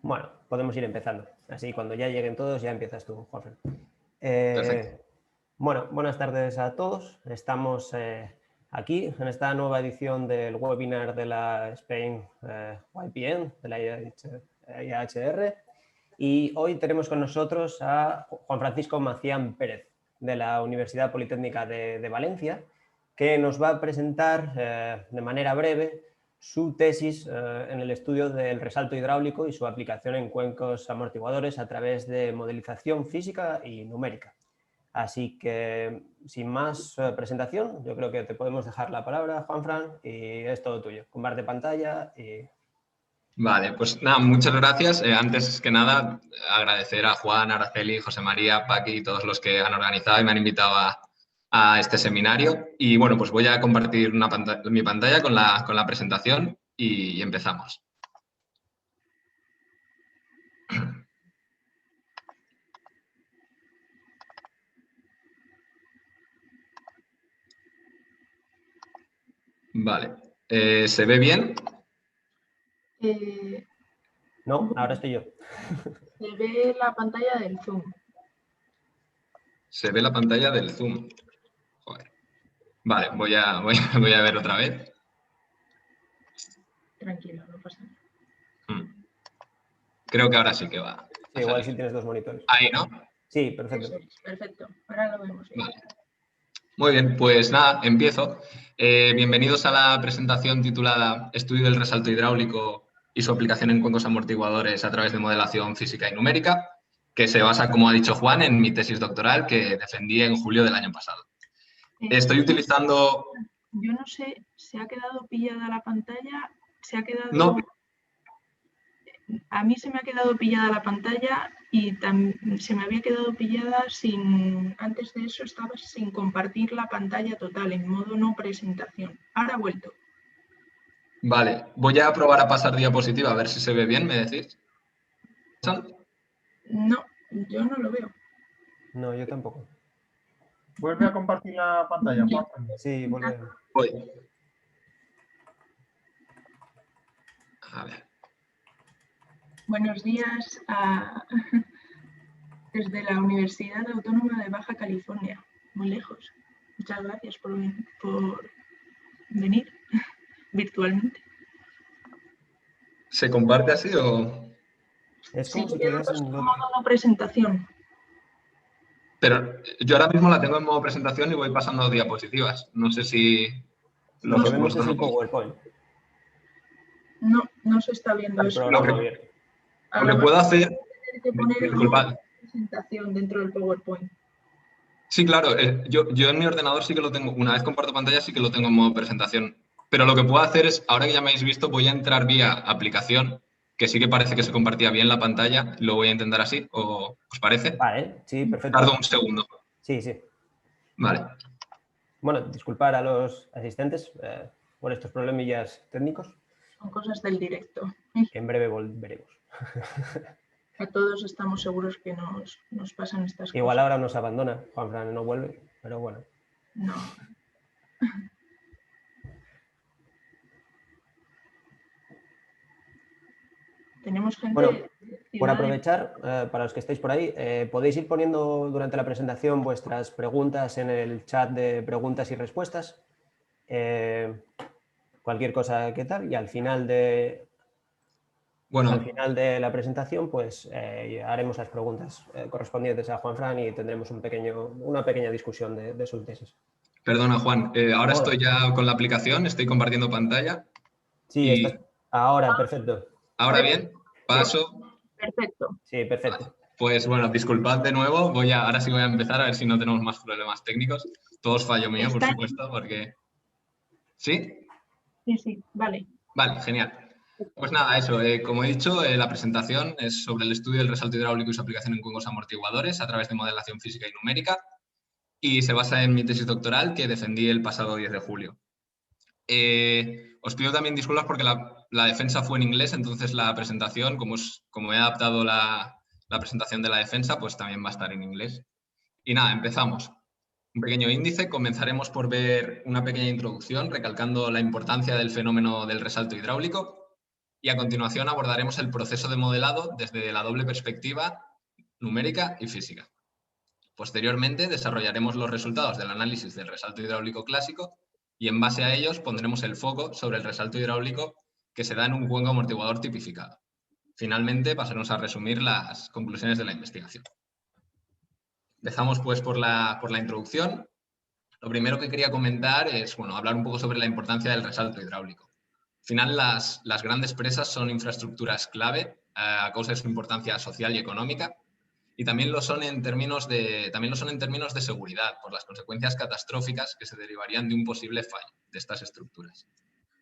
Bueno, podemos ir empezando. Así, cuando ya lleguen todos, ya empiezas tú, Juanfran. Perfecto. Bueno, buenas tardes a todos. Estamos aquí en esta nueva edición del webinar de la Spain YPN, de la IHR. Y hoy tenemos con nosotros a Juan Francisco Macián Pérez, de la Universidad Politécnica de Valencia, que nos va a presentar de manera breve su tesis en el estudio del resalto hidráulico y su aplicación en cuencos amortiguadores a través de modelización física y numérica. Así que, sin más presentación, yo creo que te podemos dejar la palabra, Juanfran, y es todo tuyo. Comparte pantalla y... Vale, pues nada, muchas gracias. Antes que nada, agradecer a Juan, Araceli, José María, Paqui y todos los que han organizado y me han invitado a este seminario. Y bueno, pues voy a compartir mi pantalla con la presentación y empezamos. Vale, ¿se ve bien? No, ahora estoy yo. Se ve la pantalla del Zoom. Se ve la pantalla del Zoom. Joder. Vale, voy a ver otra vez. Tranquilo, no pasa nada. Creo que ahora sí que va. Sí, igual sí tienes dos monitores. Ahí, ¿no? Sí, perfecto. Eso es, perfecto. Ahora lo vemos bien. Vale. Muy bien, pues nada, empiezo. Bienvenidos a la presentación titulada Estudio del resalto hidráulico y su aplicación en cuencos amortiguadores a través de modelación física y numérica, que se basa, como ha dicho Juan, en mi tesis doctoral que defendí en julio del año pasado. Estoy utilizando... Yo no sé, ¿se ha quedado pillada la pantalla? ¿Se ha quedado...? No. A mí se me ha quedado pillada la pantalla y se me había quedado pillada sin... Antes de eso estaba sin compartir la pantalla total, en modo no presentación. Ahora ha vuelto. Vale, voy a probar a pasar diapositiva a ver si se ve bien, ¿me decís? No, yo no lo veo. No, yo tampoco. Vuelve a compartir la pantalla, Juan. Sí, vuelve. Voy. A ver. Buenos días desde la Universidad Autónoma de Baja California, muy lejos. Muchas gracias por venir virtualmente. ¿Se comparte así o...? Es como Sí, si tuvieras en modo no presentación. Pero yo ahora mismo la tengo en modo presentación y voy pasando diapositivas. No sé si... Lo que vemos es el PowerPoint. No, no se está viendo El eso. programa abierto. Lo que puedo hacer... Tener que poner Disculpad. presentación dentro del PowerPoint. Sí, claro. Yo en mi ordenador sí que lo tengo. Una vez comparto pantalla sí que lo tengo en modo presentación. Pero lo que puedo hacer es, ahora que ya me habéis visto, voy a entrar vía aplicación, que sí que parece que se compartía bien la pantalla. Lo voy a intentar así. ¿Os parece? Vale, sí, perfecto. Tardo un segundo. Sí, sí. Vale. Bueno, disculpar a los asistentes por estos problemillas técnicos. Son cosas del directo. En breve volveremos. A todos estamos seguros que nos pasan estas cosas. Igual ahora nos abandona, Juanfran no vuelve, pero bueno. No. Tenemos gente... Bueno, por aprovechar, para los que estáis por ahí, podéis ir poniendo durante la presentación vuestras preguntas en el chat de preguntas y respuestas. Cualquier cosa que tal, y al final de la presentación pues haremos las preguntas correspondientes a Juanfran y tendremos una pequeña discusión de su tesis. Perdona, Juan. Ahora estoy ya con la aplicación, estoy compartiendo pantalla. Sí, estás... ahora, perfecto. ¿Ahora bien? Paso. Perfecto. Sí, perfecto. Vale. Pues bueno, disculpad de nuevo. Ahora sí voy a empezar a ver si no tenemos más problemas técnicos. Todo es fallo mío, por supuesto, porque... ¿Sí? Sí, sí, vale. Vale, genial. Pues nada, eso. Como he dicho, la presentación es sobre el estudio del resalto hidráulico y su aplicación en cuencos amortiguadores a través de modelación física y numérica. Y se basa en mi tesis doctoral que defendí el pasado 10 de julio. Os pido también disculpas porque la defensa fue en inglés, entonces la presentación, como he adaptado la presentación de la defensa, pues también va a estar en inglés. Y nada, empezamos. Un pequeño índice. Comenzaremos por ver una pequeña introducción, recalcando la importancia del fenómeno del resalto hidráulico. y a continuación abordaremos el proceso de modelado desde la doble perspectiva numérica y física. Posteriormente desarrollaremos los resultados del análisis del resalto hidráulico clásico y en base a ellos pondremos el foco sobre el resalto hidráulico que se da en un cuenco amortiguador tipificado. Finalmente pasaremos a resumir las conclusiones de la investigación. Empezamos pues por la introducción. Lo primero que quería comentar es hablar un poco sobre la importancia del resalto hidráulico. Al final las grandes presas son infraestructuras clave a causa de su importancia social y económica, y también lo son en términos de seguridad, por las consecuencias catastróficas que se derivarían de un posible fallo de estas estructuras.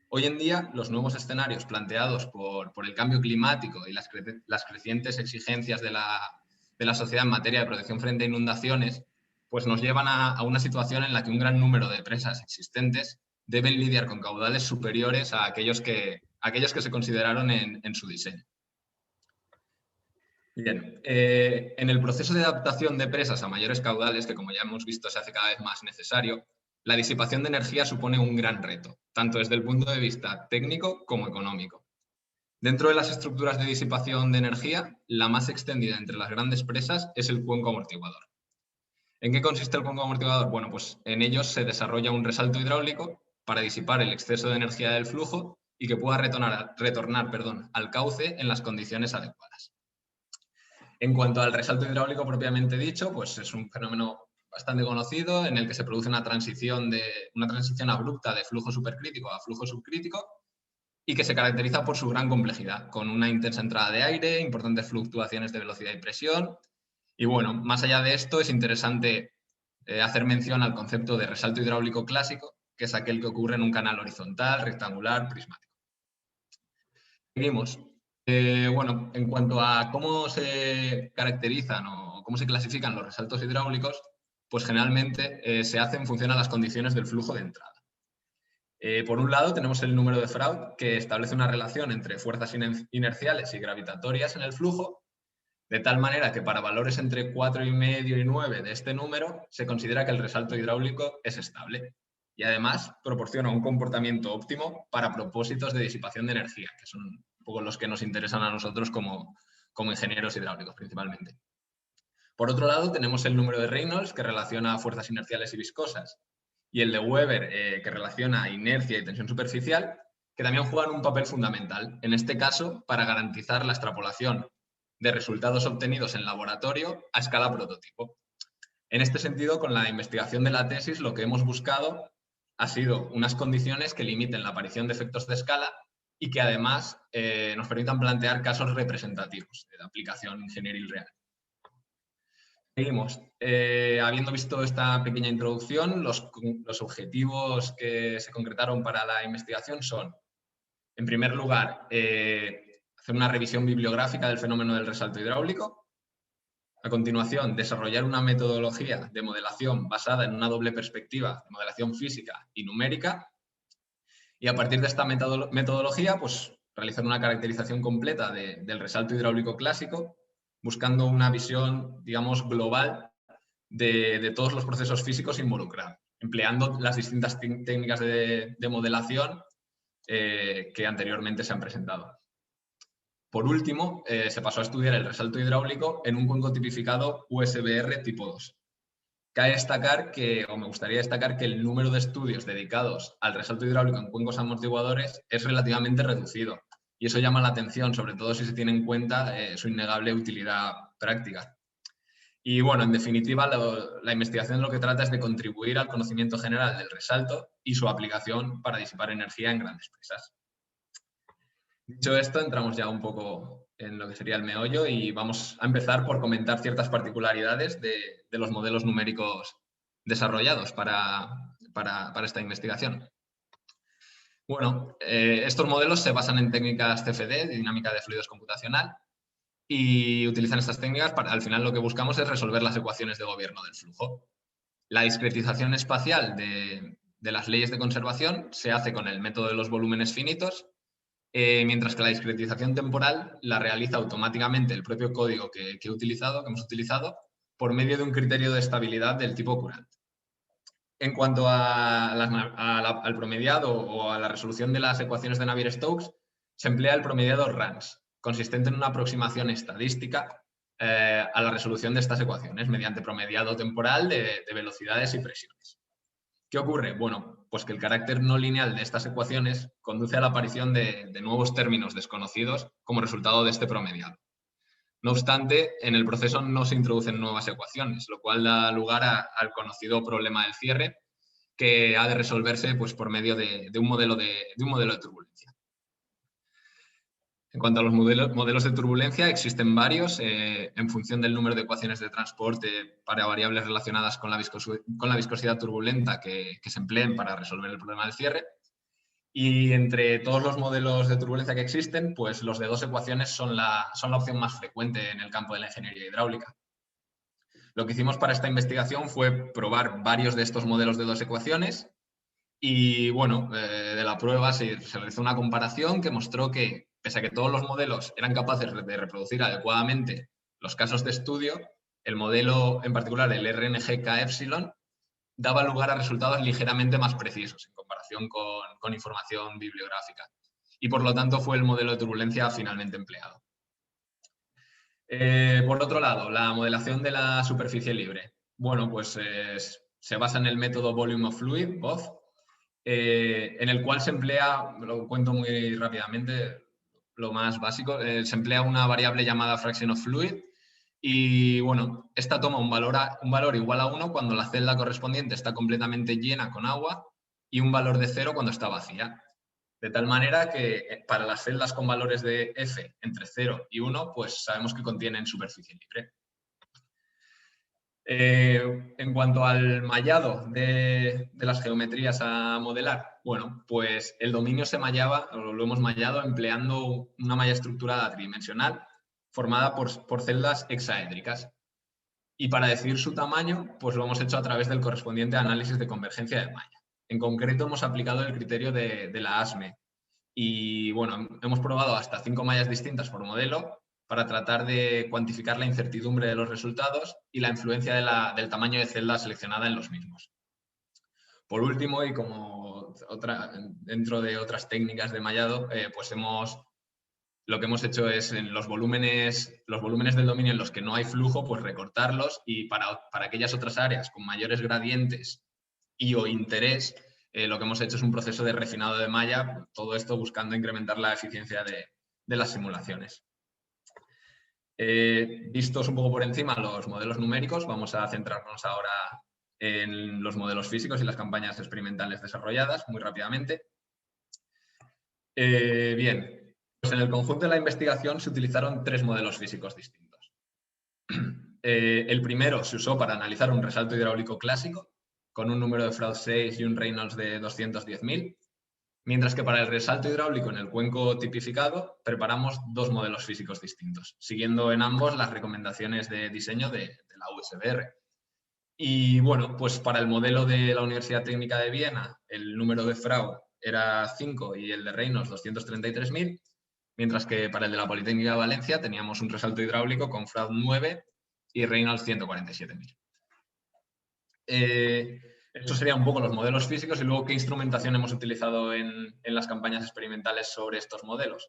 Hoy en día, los nuevos escenarios planteados por el cambio climático y las crecientes exigencias de la sociedad en materia de protección frente a inundaciones, pues nos llevan a una situación en la que un gran número de presas existentes deben lidiar con caudales superiores a aquellos que se consideraron en su diseño. Bien, en el proceso de adaptación de presas a mayores caudales, que como ya hemos visto se hace cada vez más necesario, la disipación de energía supone un gran reto, tanto desde el punto de vista técnico como económico. Dentro de las estructuras de disipación de energía, la más extendida entre las grandes presas es el cuenco amortiguador. ¿En qué consiste el cuenco amortiguador? Bueno, pues en ellos se desarrolla un resalto hidráulico para disipar el exceso de energía del flujo y que pueda retornar al cauce en las condiciones adecuadas. En cuanto al resalto hidráulico propiamente dicho, pues es un fenómeno bastante conocido en el que se produce una transición abrupta de flujo supercrítico a flujo subcrítico y que se caracteriza por su gran complejidad, con una intensa entrada de aire, importantes fluctuaciones de velocidad y presión. Y bueno, más allá de esto es interesante hacer mención al concepto de resalto hidráulico clásico, que es aquel que ocurre en un canal horizontal, rectangular, prismático. Seguimos. En cuanto a cómo se caracterizan o cómo se clasifican los resaltos hidráulicos, pues generalmente se hace en función a las condiciones del flujo de entrada. Por un lado tenemos el número de Freud, que establece una relación entre fuerzas inerciales y gravitatorias en el flujo, de tal manera que para valores entre 4,5 y 9 de este número se considera que el resalto hidráulico es estable y además proporciona un comportamiento óptimo para propósitos de disipación de energía, que son un poco los que nos interesan a nosotros como ingenieros hidráulicos principalmente. Por otro lado, tenemos el número de Reynolds, que relaciona fuerzas inerciales y viscosas, y el de Weber, que relaciona inercia y tensión superficial, que también juegan un papel fundamental, en este caso, para garantizar la extrapolación de resultados obtenidos en laboratorio a escala prototipo. En este sentido, con la investigación de la tesis, lo que hemos buscado ha sido unas condiciones que limiten la aparición de efectos de escala y que además nos permitan plantear casos representativos de aplicación ingenieril real. Seguimos. Habiendo visto esta pequeña introducción, los objetivos que se concretaron para la investigación son, en primer lugar, hacer una revisión bibliográfica del fenómeno del resalto hidráulico. A continuación, desarrollar una metodología de modelación basada en una doble perspectiva de modelación física y numérica. Y a partir de esta metodología, pues, realizar una caracterización completa del resalto hidráulico clásico, buscando una visión, digamos, global de todos los procesos físicos involucrados, empleando las distintas técnicas de modelación que anteriormente se han presentado. Por último, se pasó a estudiar el resalto hidráulico en un cuenco tipificado USBR tipo 2. Me gustaría destacar que el número de estudios dedicados al resalto hidráulico en cuencos amortiguadores es relativamente reducido. Y eso llama la atención, sobre todo si se tiene en cuenta su innegable utilidad práctica. Y bueno, en definitiva, la investigación lo que trata es de contribuir al conocimiento general del resalto y su aplicación para disipar energía en grandes presas. Dicho esto, entramos ya un poco en lo que sería el meollo y vamos a empezar por comentar ciertas particularidades de los modelos numéricos desarrollados para esta investigación. Bueno, estos modelos se basan en técnicas CFD, dinámica de fluidos computacional, y utilizan estas técnicas para, al final, lo que buscamos es resolver las ecuaciones de gobierno del flujo. La discretización espacial de las leyes de conservación se hace con el método de los volúmenes finitos, mientras que la discretización temporal la realiza automáticamente el propio código que hemos utilizado, por medio de un criterio de estabilidad del tipo Courant. En cuanto al promediado o a la resolución de las ecuaciones de Navier-Stokes, se emplea el promediado RANS, consistente en una aproximación estadística a la resolución de estas ecuaciones mediante promediado temporal de velocidades y presiones. ¿Qué ocurre? Bueno, pues que el carácter no lineal de estas ecuaciones conduce a la aparición de nuevos términos desconocidos como resultado de este promediado. No obstante, en el proceso no se introducen nuevas ecuaciones, lo cual da lugar al conocido problema del cierre, que ha de resolverse pues, por medio de un modelo de turbulencia. En cuanto a los modelos de turbulencia, existen varios en función del número de ecuaciones de transporte para variables relacionadas con la viscosidad turbulenta que se empleen para resolver el problema del cierre. Y entre todos los modelos de turbulencia que existen, pues los de dos ecuaciones son la opción más frecuente en el campo de la ingeniería hidráulica. Lo que hicimos para esta investigación fue probar varios de estos modelos de dos ecuaciones y, bueno, de la prueba se realizó una comparación que mostró que, pese a que todos los modelos eran capaces de reproducir adecuadamente los casos de estudio, el modelo, en particular el RNG-K-Epsilon, daba lugar a resultados ligeramente más precisos en comparación con información bibliográfica. Y, por lo tanto, fue el modelo de turbulencia finalmente empleado. Por otro lado, la modelación de la superficie libre. Bueno, pues se basa en el método Volume of Fluid, BOF, en el cual se emplea, lo cuento muy rápidamente, lo más básico, se emplea una variable llamada Fraction of Fluid y, bueno, esta toma un valor igual a 1 cuando la celda correspondiente está completamente llena con agua y un valor de 0 cuando está vacía. De tal manera que para las celdas con valores de F entre 0 y 1, pues sabemos que contienen superficie libre. En cuanto al mallado de las geometrías a modelar, bueno, pues el dominio se mallaba, o lo hemos mallado empleando una malla estructurada tridimensional formada por celdas hexaédricas. Y para decidir su tamaño, pues lo hemos hecho a través del correspondiente análisis de convergencia de malla. En concreto, hemos aplicado el criterio de la ASME. Y, bueno, hemos probado hasta 5 mallas distintas por modelo para tratar de cuantificar la incertidumbre de los resultados y la influencia del tamaño de celda seleccionada en los mismos. Por último, y como dentro de otras técnicas de mallado, pues lo que hemos hecho es en los volúmenes del dominio en los que no hay flujo, pues recortarlos y para aquellas otras áreas con mayores gradientes y o interés, lo que hemos hecho es un proceso de refinado de malla, todo esto buscando incrementar la eficiencia de las simulaciones. Vistos un poco por encima los modelos numéricos, vamos a centrarnos ahora en los modelos físicos y las campañas experimentales desarrolladas, muy rápidamente. Bien, pues en el conjunto de la investigación se utilizaron 3 modelos físicos distintos. El primero se usó para analizar un resalto hidráulico clásico, con un número de Froude 6 y un Reynolds de 210.000, mientras que para el resalto hidráulico en el cuenco tipificado preparamos 2 modelos físicos distintos, siguiendo en ambos las recomendaciones de diseño de la USBR. Y, bueno, pues para el modelo de la Universidad Técnica de Viena el número de Froude era 5 y el de Reynolds 233.000, mientras que para el de la Politécnica de Valencia teníamos un resalto hidráulico con Froude 9 y Reynolds 147.000. Estos serían un poco los modelos físicos y luego qué instrumentación hemos utilizado en las campañas experimentales sobre estos modelos.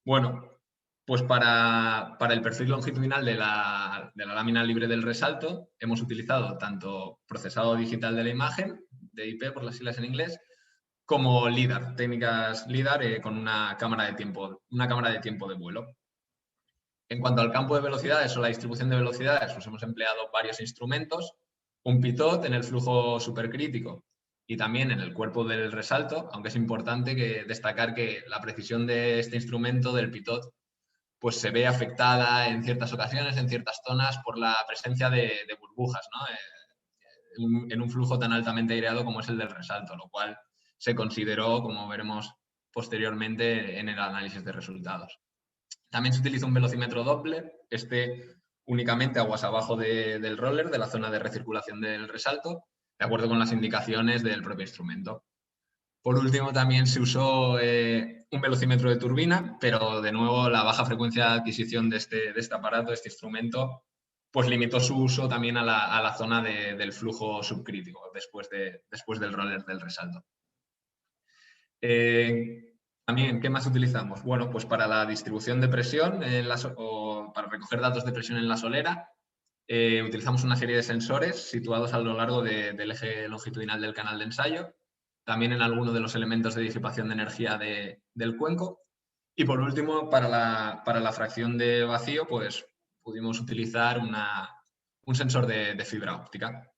Bueno, pues para el perfil longitudinal de la lámina libre del resalto hemos utilizado tanto procesado digital de la imagen, DIP por las siglas en inglés, como LIDAR, técnicas LIDAR con una cámara de tiempo de vuelo. En cuanto al campo de velocidades o la distribución de velocidades, pues hemos empleado varios instrumentos, un pitot en el flujo supercrítico y también en el cuerpo del resalto, aunque es importante destacar que la precisión de este instrumento, del pitot, pues se ve afectada en ciertas ocasiones, en ciertas zonas, por la presencia de burbujas, ¿no? En un flujo tan altamente aireado como es el del resalto, lo cual se consideró, como veremos posteriormente, en el análisis de resultados. También se utiliza un velocímetro Doppler, únicamente aguas abajo del roller, de la zona de recirculación del resalto, de acuerdo con las indicaciones del propio instrumento. Por último, también se usó un velocímetro de turbina, pero de nuevo la baja frecuencia de adquisición de este aparato, de este instrumento, pues limitó su uso también a la zona del flujo subcrítico, después del roller del resalto. También, ¿qué más utilizamos? Bueno, pues para la distribución de presión o para recoger datos de presión en la solera, utilizamos una serie de sensores situados a lo largo del eje longitudinal del canal de ensayo, también en alguno de los elementos de disipación de energía del cuenco. Y por último, para la fracción de vacío, pues pudimos utilizar un sensor de fibra óptica.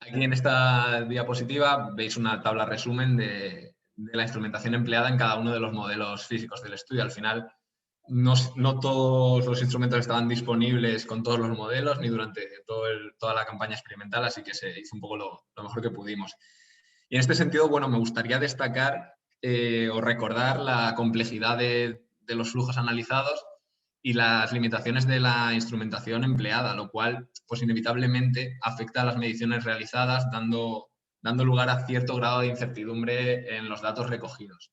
Aquí en esta diapositiva veis una tabla resumen de la instrumentación empleada en cada uno de los modelos físicos del estudio. Al final, no todos los instrumentos estaban disponibles con todos los modelos ni durante toda la campaña experimental, así que se hizo un poco lo mejor que pudimos. Y en este sentido, bueno, me gustaría destacar o recordar la complejidad de los flujos analizados y las limitaciones de la instrumentación empleada, lo cual, pues inevitablemente afecta a las mediciones realizadas, dando lugar a cierto grado de incertidumbre en los datos recogidos.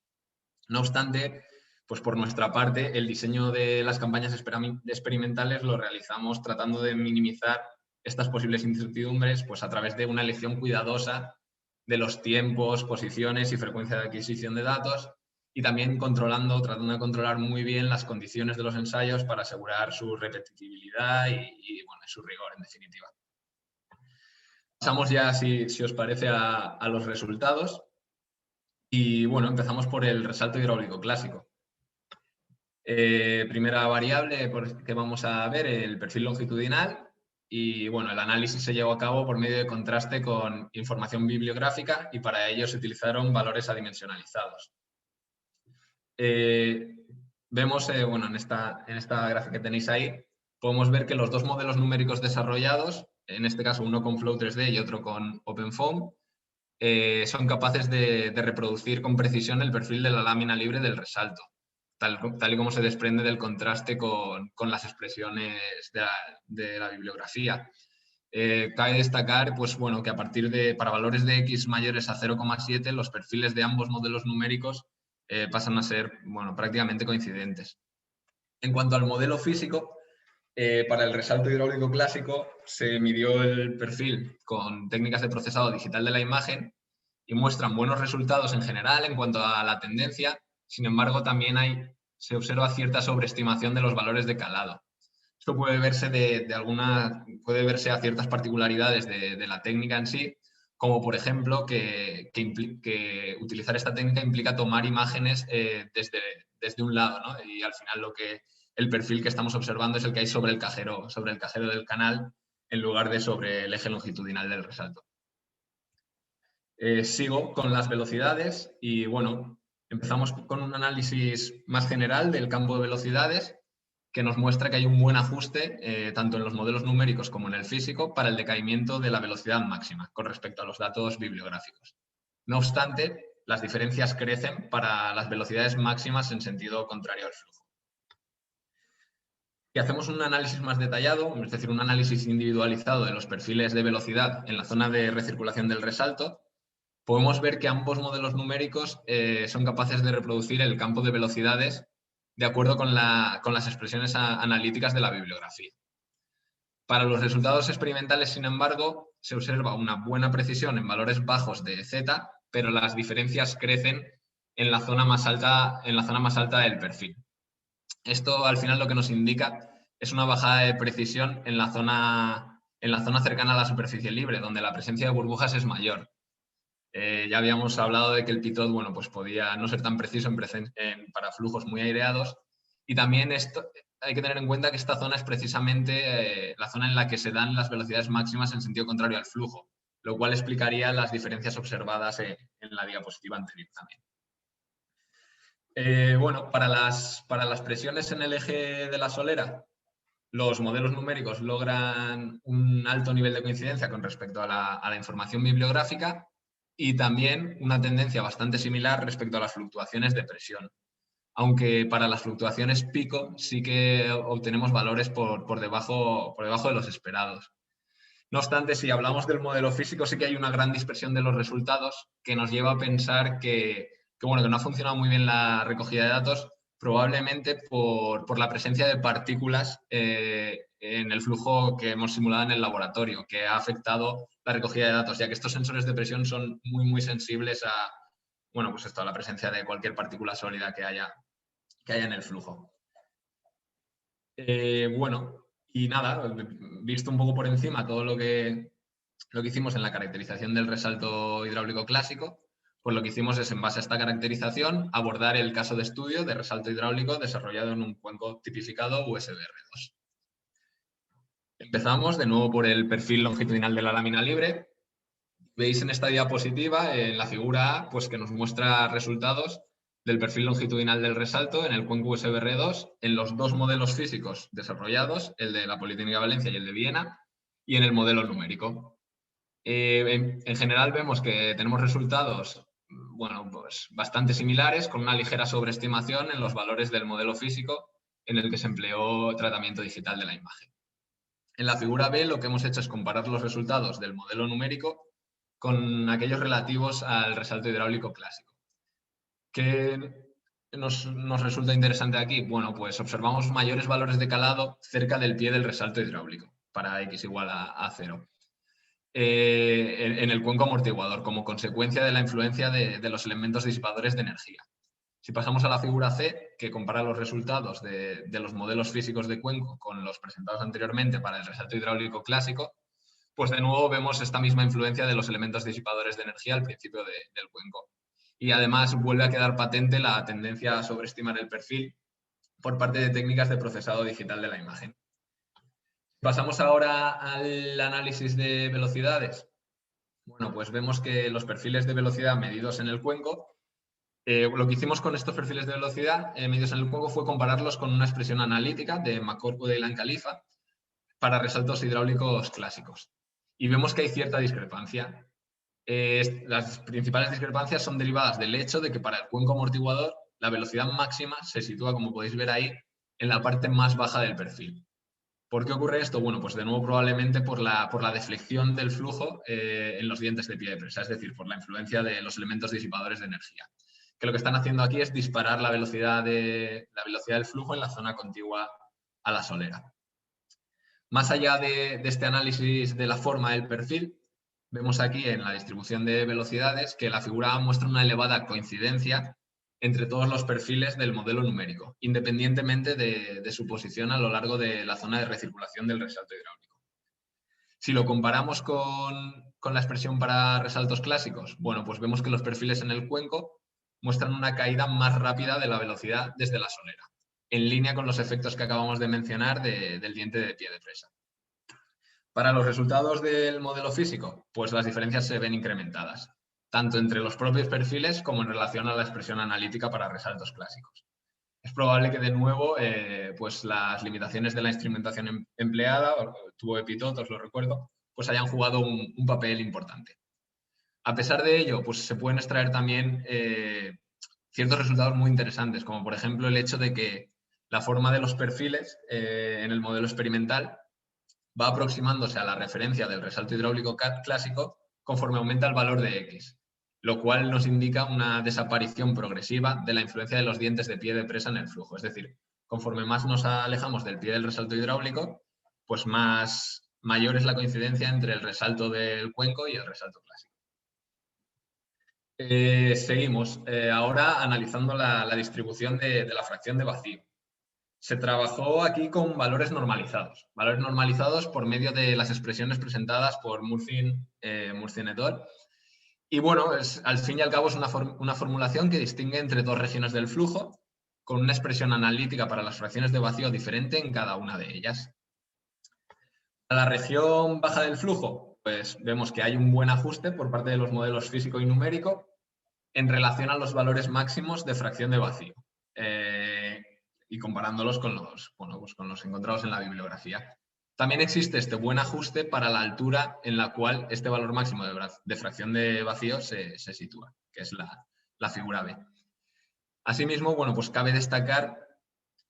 No obstante, pues por nuestra parte, el diseño de las campañas experimentales lo realizamos tratando de minimizar estas posibles incertidumbres, pues a través de una elección cuidadosa de los tiempos, posiciones y frecuencia de adquisición de datos, y también tratando de controlar muy bien las condiciones de los ensayos para asegurar su repetitividad y bueno, su rigor, en definitiva. Pasamos ya, si os parece, a los resultados. Y bueno, empezamos por el resalto hidráulico clásico. Primera variable que vamos a ver, el perfil longitudinal. Y bueno, el análisis se llevó a cabo por medio de contraste con información bibliográfica y para ello se utilizaron valores adimensionalizados. Vemos, bueno, en esta gráfica que tenéis ahí, podemos ver que los dos modelos numéricos desarrollados, en este caso uno con Flow 3D y otro con OpenFOAM, son capaces de reproducir con precisión el perfil de la lámina libre del resalto, tal y como se desprende del contraste con las expresiones de la bibliografía. Cabe destacar, pues, bueno, que para valores de X mayores a 0,7, los perfiles de ambos modelos numéricos pasan a ser, bueno, prácticamente coincidentes. En cuanto al modelo físico, para el resalto hidráulico clásico se midió el perfil con técnicas de procesado digital de la imagen y muestran buenos resultados en general en cuanto a la tendencia. Sin embargo, también se observa cierta sobreestimación de los valores de calado. Esto puede verse a ciertas particularidades de la técnica en sí, como por ejemplo que utilizar esta técnica implica tomar imágenes desde un lado, ¿no? Y al final el perfil que estamos observando es el que hay sobre el cajero del canal, en lugar de sobre el eje longitudinal del resalto. Sigo con las velocidades y bueno, empezamos con un análisis más general del campo de velocidades que nos muestra que hay un buen ajuste, tanto en los modelos numéricos como en el físico, para el decaimiento de la velocidad máxima con respecto a los datos bibliográficos. No obstante, las diferencias crecen para las velocidades máximas en sentido contrario al flujo. Si hacemos un análisis más detallado, es decir, un análisis individualizado de los perfiles de velocidad en la zona de recirculación del resalto, podemos ver que ambos modelos numéricos son capaces de reproducir el campo de velocidades de acuerdo con las expresiones analíticas de la bibliografía. Para los resultados experimentales, sin embargo, se observa una buena precisión en valores bajos de Z, pero las diferencias crecen en la zona más alta del perfil. Esto, al final, lo que nos indica es una bajada de precisión en la zona cercana a la superficie libre, donde la presencia de burbujas es mayor. Ya habíamos hablado de que el pitot, bueno, pues podía no ser tan preciso para flujos muy aireados, y también hay que tener en cuenta que esta zona es precisamente la zona en la que se dan las velocidades máximas en sentido contrario al flujo, lo cual explicaría las diferencias observadas en la diapositiva anterior también. Bueno, para las presiones en el eje de la solera, los modelos numéricos logran un alto nivel de coincidencia con respecto a la información bibliográfica y también una tendencia bastante similar respecto a las fluctuaciones de presión. Aunque para las fluctuaciones pico sí que obtenemos valores por debajo de los esperados. No obstante, si hablamos del modelo físico, sí que hay una gran dispersión de los resultados que nos lleva a pensar que no ha funcionado muy bien la recogida de datos, probablemente por la presencia de partículas en el flujo que hemos simulado en el laboratorio, que ha afectado la recogida de datos, ya que estos sensores de presión son muy, muy sensibles bueno, pues esto, la presencia de cualquier partícula sólida que haya en el flujo. Bueno, y nada, visto un poco por encima todo lo que hicimos en la caracterización del resalto hidráulico clásico, pues lo que hicimos es, en base a esta caracterización, abordar el caso de estudio de resalto hidráulico desarrollado en un cuenco tipificado USBR2. Empezamos de nuevo por el perfil longitudinal de la lámina libre. Veis en esta diapositiva, en la figura A, pues que nos muestra resultados del perfil longitudinal del resalto en el cuenco USBR2 en los dos modelos físicos desarrollados, el de la Politécnica de Valencia y el de Viena, y en el modelo numérico. En general vemos que tenemos resultados, bueno, pues bastante similares, con una ligera sobreestimación en los valores del modelo físico en el que se empleó tratamiento digital de la imagen. En la figura B lo que hemos hecho es comparar los resultados del modelo numérico con aquellos relativos al resalto hidráulico clásico. ¿Qué nos resulta interesante aquí? Bueno, pues observamos mayores valores de calado cerca del pie del resalto hidráulico, para x igual a 0. En el cuenco amortiguador, como consecuencia de la influencia de los elementos disipadores de energía. Si pasamos a la figura C, que compara los resultados de los modelos físicos de cuenco con los presentados anteriormente para el resalto hidráulico clásico, pues de nuevo vemos esta misma influencia de los elementos disipadores de energía al principio del cuenco. Y además vuelve a quedar patente la tendencia a sobreestimar el perfil por parte de técnicas de procesado digital de la imagen. Pasamos ahora al análisis de velocidades. Bueno, pues vemos que los perfiles de velocidad medidos en el cuenco, lo que hicimos con estos perfiles de velocidad medidos en el cuenco fue compararlos con una expresión analítica de McCord y Khalifa para resaltos hidráulicos clásicos. Y vemos que hay cierta discrepancia. Las principales discrepancias son derivadas del hecho de que para el cuenco amortiguador la velocidad máxima se sitúa, como podéis ver ahí, en la parte más baja del perfil. ¿Por qué ocurre esto? Bueno, pues de nuevo probablemente por la deflexión del flujo en los dientes de pie de presa, es decir, por la influencia de los elementos disipadores de energía, que lo que están haciendo aquí es disparar la velocidad del flujo en la zona contigua a la solera. Más allá de este análisis de la forma del perfil, vemos aquí en la distribución de velocidades que la figura A muestra una elevada coincidencia entre todos los perfiles del modelo numérico, independientemente de su posición a lo largo de la zona de recirculación del resalto hidráulico. Si lo comparamos con la expresión para resaltos clásicos, bueno, pues vemos que los perfiles en el cuenco muestran una caída más rápida de la velocidad desde la solera, en línea con los efectos que acabamos de mencionar del diente de pie de presa. Para los resultados del modelo físico, pues las diferencias se ven incrementadas, tanto entre los propios perfiles como en relación a la expresión analítica para resaltos clásicos. Es probable que de nuevo pues las limitaciones de la instrumentación empleada, tubo Epitot, os lo recuerdo, pues hayan jugado un papel importante. A pesar de ello, pues se pueden extraer también ciertos resultados muy interesantes, como por ejemplo el hecho de que la forma de los perfiles en el modelo experimental va aproximándose a la referencia del resalto hidráulico clásico conforme aumenta el valor de X, lo cual nos indica una desaparición progresiva de la influencia de los dientes de pie de presa en el flujo. Es decir, conforme más nos alejamos del pie del resalto hidráulico, pues mayor es la coincidencia entre el resalto del cuenco y el resalto clásico. Seguimos ahora analizando la distribución de la fracción de vacío. Se trabajó aquí con valores normalizados por medio de las expresiones presentadas por Murcin et al. Y bueno, al fin y al cabo es una formulación que distingue entre dos regiones del flujo, con una expresión analítica para las fracciones de vacío diferente en cada una de ellas. Para la región baja del flujo, pues vemos que hay un buen ajuste por parte de los modelos físico y numérico en relación a los valores máximos de fracción de vacío. Y comparándolos con los encontrados en la bibliografía. También existe este buen ajuste para la altura en la cual este valor máximo de fracción de vacío se sitúa, que es la figura B. Asimismo, bueno, pues cabe destacar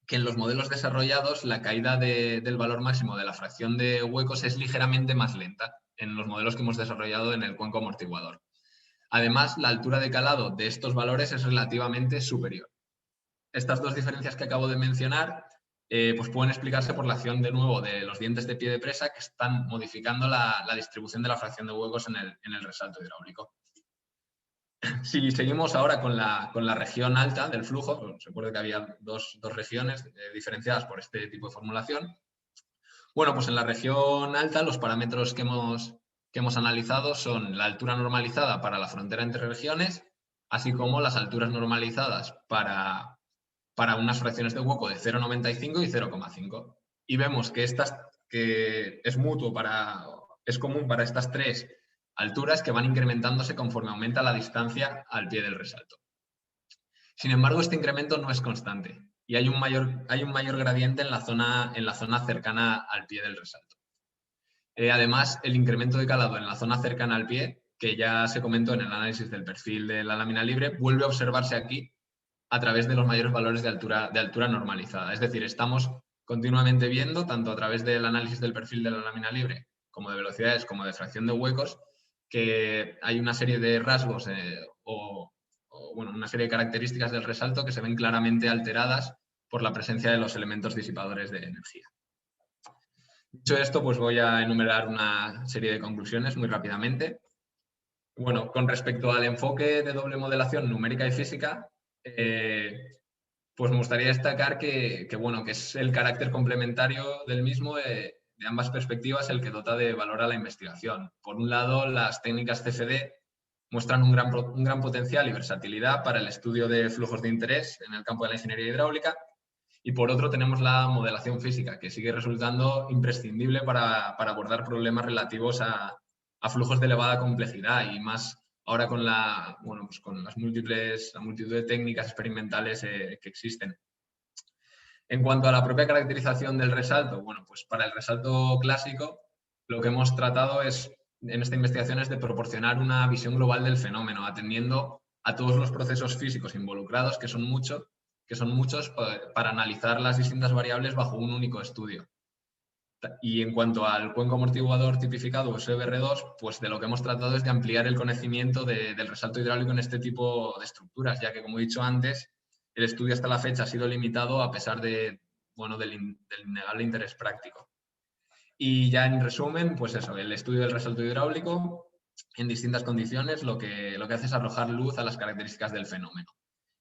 que en los modelos desarrollados la caída del valor máximo de la fracción de huecos es ligeramente más lenta en los modelos que hemos desarrollado en el cuenco amortiguador. Además, la altura de calado de estos valores es relativamente superior. Estas dos diferencias que acabo de mencionar pues pueden explicarse por la acción de nuevo de los dientes de pie de presa que están modificando la distribución de la fracción de huecos en el resalto hidráulico. Si seguimos ahora con la región alta del flujo, recuerdo que había dos regiones diferenciadas por este tipo de formulación. Bueno, pues en la región alta los parámetros que hemos analizado son la altura normalizada para la frontera entre regiones, así como las alturas normalizadas para unas fracciones de hueco de 0,95 y 0,5. Y vemos que es común para estas tres alturas que van incrementándose conforme aumenta la distancia al pie del resalto. Sin embargo, este incremento no es constante y hay un mayor gradiente en la zona cercana al pie del resalto. Además, el incremento de calado en la zona cercana al pie, que ya se comentó en el análisis del perfil de la lámina libre, vuelve a observarse aquí a través de los mayores valores de altura normalizada. Es decir, estamos continuamente viendo, tanto a través del análisis del perfil de la lámina libre, como de velocidades, como de fracción de huecos, que hay una serie de rasgos una serie de características del resalto que se ven claramente alteradas por la presencia de los elementos disipadores de energía. Dicho esto, pues voy a enumerar una serie de conclusiones muy rápidamente. Bueno, con respecto al enfoque de doble modelación numérica y física, pues me gustaría destacar que es el carácter complementario del mismo de ambas perspectivas el que dota de valor a la investigación. Por un lado, las técnicas CFD muestran un gran potencial y versatilidad para el estudio de flujos de interés en el campo de la ingeniería hidráulica, y por otro tenemos la modelación física, que sigue resultando imprescindible para abordar problemas relativos a flujos de elevada complejidad y más ahora con la multitud de técnicas experimentales que existen. En cuanto a la propia caracterización del resalto, bueno, pues para el resalto clásico lo que hemos tratado en esta investigación es de proporcionar una visión global del fenómeno, atendiendo a todos los procesos físicos involucrados, que son muchos, para analizar las distintas variables bajo un único estudio. Y en cuanto al cuenco amortiguador tipificado, SBR2, pues de lo que hemos tratado es de ampliar el conocimiento del resalto hidráulico en este tipo de estructuras, ya que, como he dicho antes, el estudio hasta la fecha ha sido limitado a pesar del innegable interés práctico. Y ya en resumen, pues eso, el estudio del resalto hidráulico en distintas condiciones lo que hace es arrojar luz a las características del fenómeno.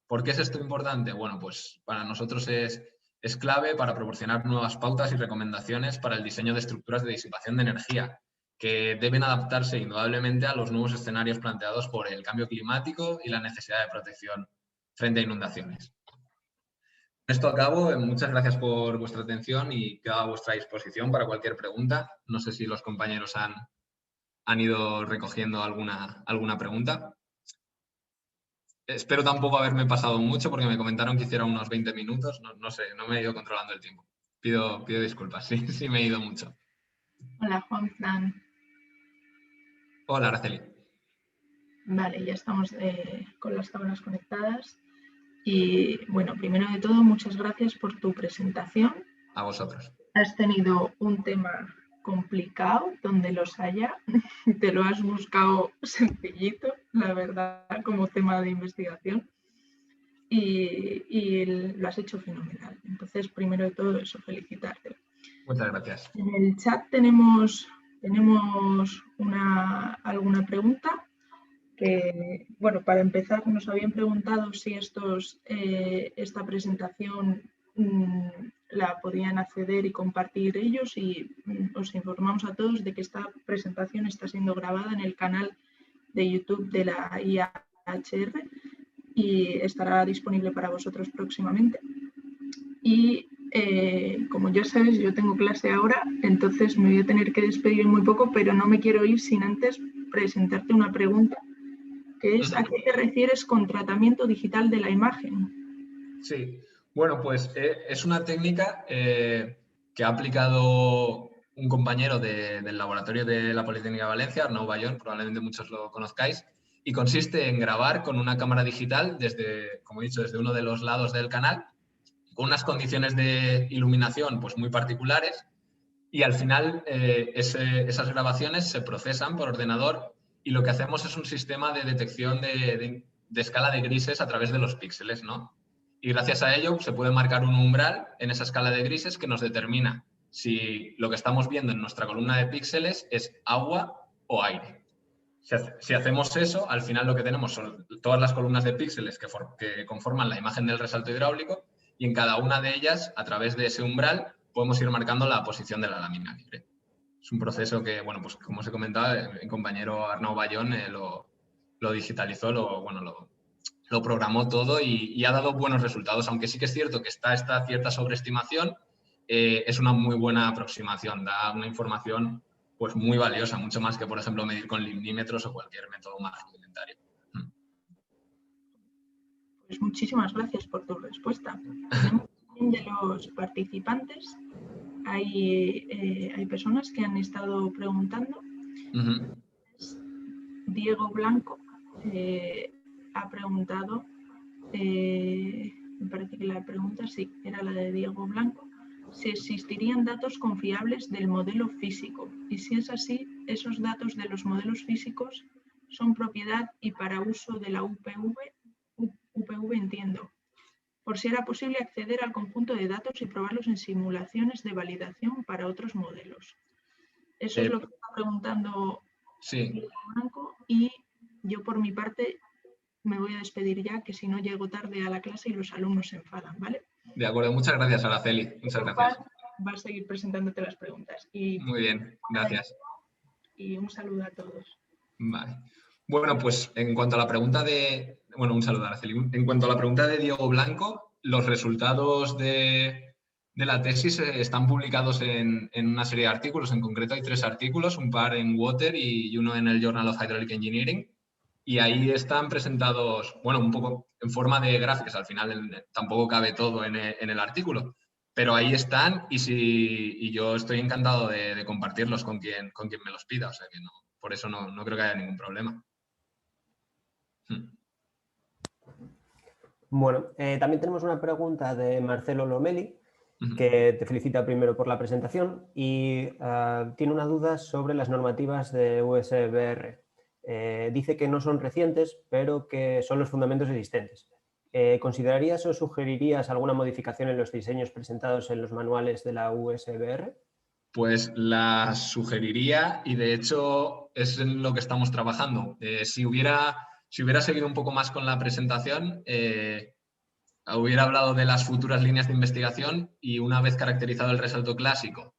¿Por qué es esto importante? Bueno, pues para nosotros es clave para proporcionar nuevas pautas y recomendaciones para el diseño de estructuras de disipación de energía, que deben adaptarse indudablemente a los nuevos escenarios planteados por el cambio climático y la necesidad de protección frente a inundaciones. Con esto acabo. Muchas gracias por vuestra atención y quedo a vuestra disposición para cualquier pregunta. No sé si los compañeros han ido recogiendo alguna pregunta. Espero tampoco haberme pasado mucho porque me comentaron que hiciera unos 20 minutos. No sé, no me he ido controlando el tiempo. Pido disculpas, sí me he ido mucho. Hola, Juan. Hola, Araceli. Vale, ya estamos con las cámaras conectadas. Y bueno, primero de todo, muchas gracias por tu presentación. A vosotros. Has tenido un tema complicado, donde los haya. Te lo has buscado sencillito, la verdad, como tema de investigación. Y lo has hecho fenomenal. Entonces, primero de todo, eso, felicitarte. Muchas gracias. En el chat tenemos alguna pregunta. Que, bueno, para empezar, nos habían preguntado si esta presentación la podían acceder y compartir ellos, y os informamos a todos de que esta presentación está siendo grabada en el canal de YouTube de la IAHR y estará disponible para vosotros próximamente. Y como ya sabes, yo tengo clase ahora, entonces me voy a tener que despedir muy poco, pero no me quiero ir sin antes presentarte una pregunta, que es: ¿a qué te refieres con tratamiento digital de la imagen? Sí, bueno, pues es una técnica que ha aplicado un compañero del laboratorio de la Politécnica de Valencia, Arnau Bayón, probablemente muchos lo conozcáis, y consiste en grabar con una cámara digital como he dicho, desde uno de los lados del canal, con unas condiciones de iluminación pues muy particulares, y al final esas grabaciones se procesan por ordenador y lo que hacemos es un sistema de detección de escala de grises a través de los píxeles, ¿no? Y gracias a ello se puede marcar un umbral en esa escala de grises que nos determina si lo que estamos viendo en nuestra columna de píxeles es agua o aire. Si hacemos eso, al final lo que tenemos son todas las columnas de píxeles que conforman la imagen del resalto hidráulico, y en cada una de ellas, a través de ese umbral, podemos ir marcando la posición de la lámina libre. Es un proceso que, bueno, pues como os he comentado, mi compañero Arnau Bayón lo digitalizó, lo programó todo y ha dado buenos resultados, aunque sí que es cierto que está esta cierta sobreestimación, es una muy buena aproximación, da una información pues muy valiosa, mucho más que, por ejemplo, medir con limnímetros o cualquier método más rudimentario. Pues muchísimas gracias por tu respuesta. Tenemos también de los participantes, hay personas que han estado preguntando. Diego Blanco ha preguntado, me parece que la pregunta sí, era la de Diego Blanco, si existirían datos confiables del modelo físico y si es así, esos datos de los modelos físicos son propiedad y para uso de la UPV entiendo, por si era posible acceder al conjunto de datos y probarlos en simulaciones de validación para otros modelos. Eso es lo que está preguntando Diego Blanco, y yo por mi parte me voy a despedir ya, que si no llego tarde a la clase y los alumnos se enfadan, ¿vale? De acuerdo, muchas gracias, Araceli. Muchas gracias. Va a seguir presentándote las preguntas. Muy bien, gracias. Y un saludo a todos. Vale. Bueno, pues en cuanto a la pregunta de... Bueno, un saludo, Araceli. En cuanto a la pregunta de Diego Blanco, los resultados de la tesis están publicados en una serie de artículos. En concreto hay 3 artículos, un par en Water y uno en el Journal of Hydraulic Engineering. Y ahí están presentados, bueno, un poco en forma de gráficas. Al final tampoco cabe todo en el artículo, pero ahí están y yo estoy encantado de compartirlos con quien me los pida. O sea que no, por eso no creo que haya ningún problema. Bueno, también tenemos una pregunta de Marcelo Lomeli, que te felicita primero por la presentación y tiene una duda sobre las normativas de USBR. Dice que no son recientes, pero que son los fundamentos existentes. ¿Considerarías o sugerirías alguna modificación en los diseños presentados en los manuales de la USBR? Pues la sugeriría y de hecho es en lo que estamos trabajando. Si hubiera seguido un poco más con la presentación, hubiera hablado de las futuras líneas de investigación y una vez caracterizado el resalto clásico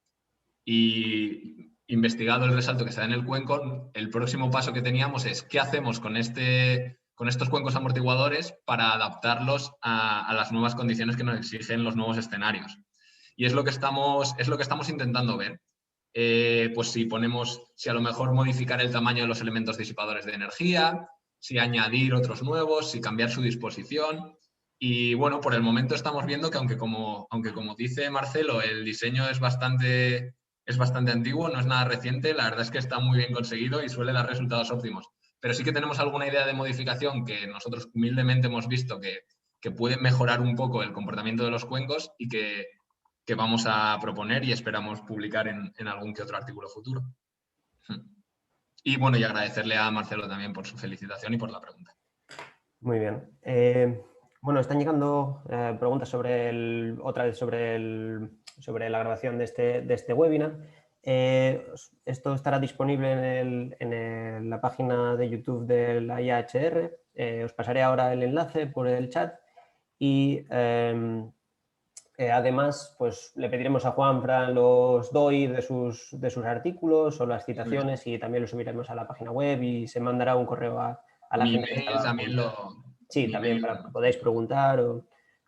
y investigado el resalto que se da en el cuenco, el próximo paso que teníamos es qué hacemos con estos cuencos amortiguadores para adaptarlos a las nuevas condiciones que nos exigen los nuevos escenarios. Y es lo que estamos intentando ver. Pues si a lo mejor modificar el tamaño de los elementos disipadores de energía, si añadir otros nuevos, si cambiar su disposición. Y bueno, por el momento estamos viendo que aunque como dice Marcelo, el diseño es bastante antiguo, no es nada reciente, la verdad es que está muy bien conseguido y suele dar resultados óptimos. Pero sí que tenemos alguna idea de modificación que nosotros humildemente hemos visto que puede mejorar un poco el comportamiento de los cuencos y que vamos a proponer y esperamos publicar en algún que otro artículo futuro. Y bueno, y agradecerle a Marcelo también por su felicitación y por la pregunta. Muy bien. Bueno, están llegando preguntas sobre la grabación de este webinar. Esto estará disponible en la página de YouTube de la IAHR. Os pasaré ahora el enlace por el chat y además pues, le pediremos a Juanfran los DOI de sus artículos o las citaciones y también lo subiremos a la página web y se mandará un correo a la gente que está también Sí, también para que podáis preguntar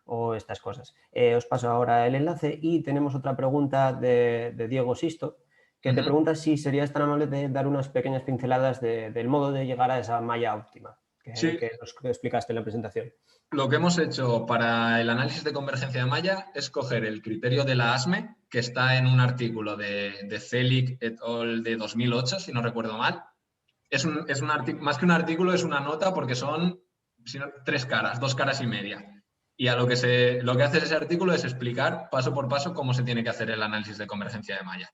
o estas cosas. Os paso ahora el enlace y tenemos otra pregunta de Diego Sisto, que te pregunta si serías tan amable de dar unas pequeñas pinceladas del modo de llegar a esa malla óptima que nos explicaste en la presentación. Lo que hemos hecho para el análisis de convergencia de malla es coger el criterio de la ASME, que está en un artículo de Celic et al. De 2008, si no recuerdo mal. Es un artículo, más que un artículo, es una nota porque son 2 caras y media. Y lo que hace ese artículo es explicar paso por paso cómo se tiene que hacer el análisis de convergencia de malla.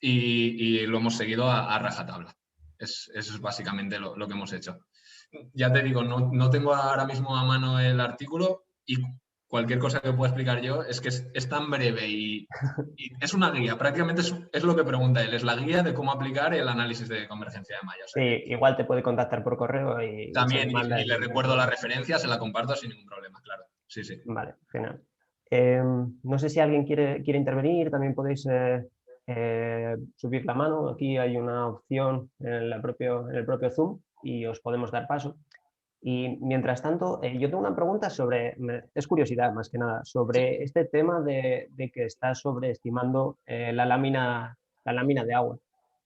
Y lo hemos seguido a rajatabla. Eso es básicamente lo que hemos hecho. Ya te digo, no tengo ahora mismo a mano el artículo y cualquier cosa que pueda explicar yo, es que es tan breve y es una guía, prácticamente es lo que pregunta él, es la guía de cómo aplicar el análisis de convergencia de malla. O sea, Sí, igual te puede contactar por correo y se también, le manda y le sin ningún recuerdo la problema. referencia, se la comparto sin ningún problema, claro. Sí, sí. Vale, genial. No sé si alguien quiere intervenir, también podéis subir la mano. Aquí hay una opción en el propio Zoom y os podemos dar paso. Y mientras tanto, yo tengo una pregunta sobre, es curiosidad más que nada, sobre este tema de que estás sobreestimando la lámina de agua.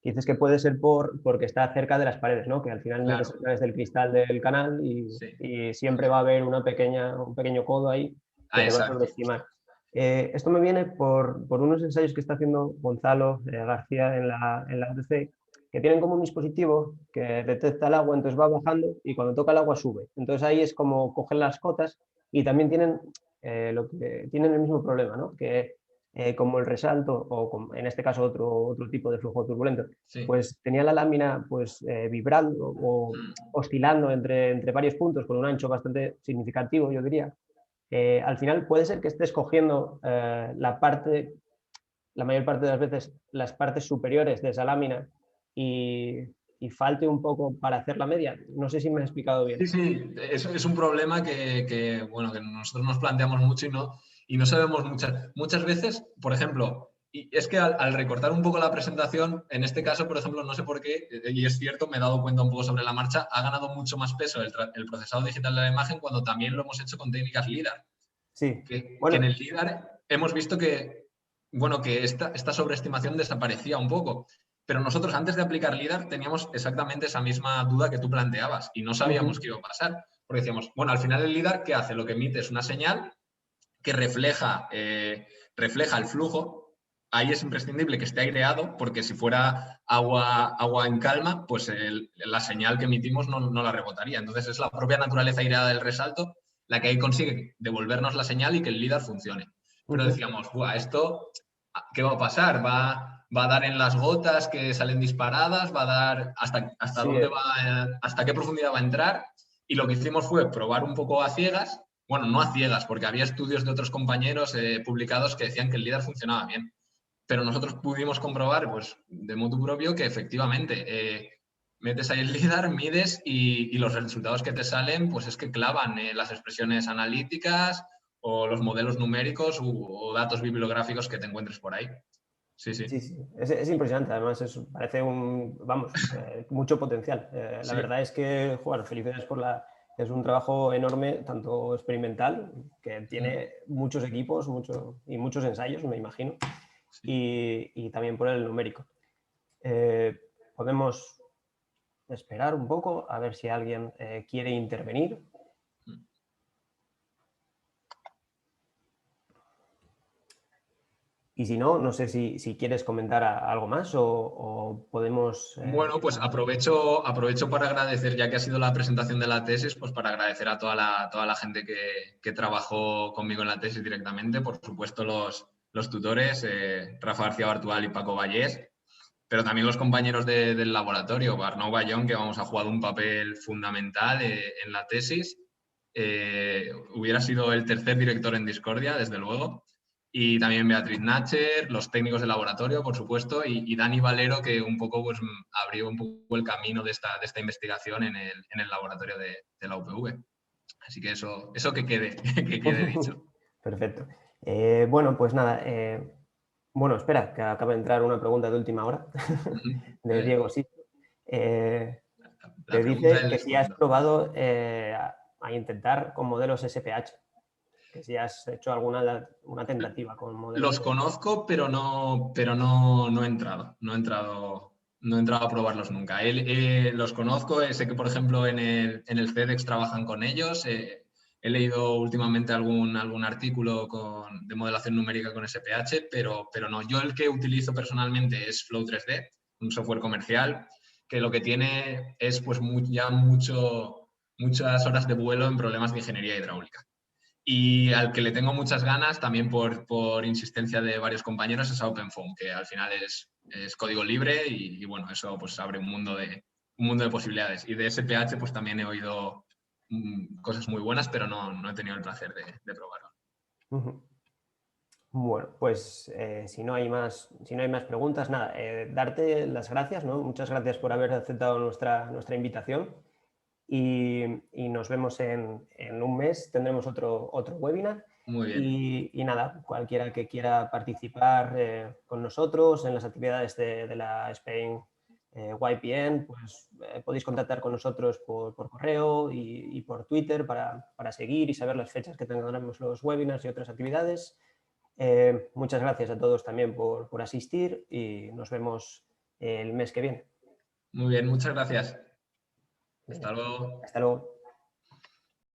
Dices que puede ser porque está cerca de las paredes, ¿no? Que al final Claro. metes a través del cristal del canal Sí. y siempre va a haber un pequeño codo ahí que te va a Exacto. sobreestimar. Esto me viene por unos ensayos que está haciendo Gonzalo García en la UTC, que tienen como un dispositivo que detecta el agua, entonces va bajando y cuando toca el agua sube. Entonces ahí es como cogen las cotas y también tienen, tienen el mismo problema, ¿no? Que como el resalto o como, en este caso otro tipo de flujo turbulento, Sí. pues tenía la lámina pues vibrando o oscilando entre varios puntos con un ancho bastante significativo, yo diría. Al final puede ser que estés cogiendo la mayor parte de las veces, las partes superiores de esa lámina y falte un poco para hacer la media. No sé si me he explicado bien. Sí, sí, es un problema bueno, que nosotros nos planteamos mucho y no sabemos muchas veces, por ejemplo, y es que al recortar un poco la presentación, en este caso, por ejemplo, no sé por qué, y es cierto, me he dado cuenta un poco sobre la marcha, ha ganado mucho más peso el procesado digital de la imagen cuando también lo hemos hecho con técnicas LIDAR. Sí, Que bueno, en el LIDAR hemos visto que, bueno, que esta sobreestimación desaparecía un poco. Pero nosotros antes de aplicar LIDAR teníamos exactamente esa misma duda que tú planteabas y no sabíamos qué iba a pasar. Porque decíamos, bueno, al final el LIDAR, ¿qué hace? Lo que emite es una señal que refleja el flujo. Ahí es imprescindible que esté aireado porque si fuera agua en calma, pues la señal que emitimos no la rebotaría. Entonces es la propia naturaleza aireada del resalto la que ahí consigue devolvernos la señal y que el LIDAR funcione. Pero decíamos, ¿esto qué va a pasar? ¿Va a dar en las gotas que salen disparadas? ¿Va a dar hasta sí, dónde hasta qué profundidad va a entrar? Y lo que hicimos fue probar un poco a ciegas. Bueno, no a ciegas, porque había estudios de otros compañeros publicados que decían que el LIDAR funcionaba bien. Pero nosotros pudimos comprobar, pues, de motu propio, que efectivamente metes ahí el LIDAR, mides y los resultados que te salen, pues es que clavan las expresiones analíticas o los modelos numéricos o datos bibliográficos que te encuentres por ahí. Sí, sí. sí, sí. Es impresionante, además parece mucho potencial. La Sí. verdad es que, bueno, felicidades es un trabajo enorme, tanto experimental, que tiene muchos equipos y muchos ensayos, me imagino, y también por el numérico. Podemos esperar un poco a ver si alguien quiere intervenir. Y si no, no sé si quieres comentar algo más o podemos... Bueno, pues aprovecho para agradecer, ya que ha sido la presentación de la tesis, pues para agradecer a toda la gente que trabajó conmigo en la tesis directamente, por supuesto los tutores, Rafa García Bartual y Paco Vallés, pero también los compañeros del laboratorio, Arnau Bayón, que vamos, ha jugado un papel fundamental en la tesis. Hubiera sido el tercer director en Discordia, desde luego. Y también Beatriz Nacher, los técnicos del laboratorio, por supuesto, y Dani Valero, que un poco pues, abrió un poco el camino de esta investigación en el laboratorio de la UPV. Así que eso que quede dicho. Perfecto. Bueno, pues nada. Bueno, espera, que acaba de entrar una pregunta de última hora de Diego, sí. La Te pregunta dice del que si has descuento. probado a intentar con modelos SPH, que si has hecho una tentativa con modelos Los SPH. conozco, pero no he entrado. No he entrado a probarlos nunca. Los conozco, sé que, por ejemplo, en el CEDEX trabajan con ellos. He leído últimamente algún artículo de modelación numérica con SPH, pero no. Yo el que utilizo personalmente es Flow 3D, un software comercial, que lo que tiene es pues, muchas horas de vuelo en problemas de ingeniería hidráulica. Y al que le tengo muchas ganas, también por insistencia de varios compañeros, es a OpenFOAM, que al final es código libre y bueno, eso pues abre un mundo de posibilidades. Y de SPH pues también he oído cosas muy buenas, pero no he tenido el placer de probarlo. Bueno, pues si no hay más preguntas, nada, darte las gracias, ¿no? Muchas gracias por haber aceptado nuestra invitación y nos vemos en un mes, tendremos otro webinar. Muy bien. Y nada, cualquiera que quiera participar con nosotros en las actividades de la Spain YPN, pues podéis contactar con nosotros por correo y por Twitter para seguir y saber las fechas que tendremos los webinars y otras actividades. Muchas gracias a todos también por asistir y nos vemos el mes que viene. Muy bien, muchas gracias. Venga, Hasta luego. hasta luego.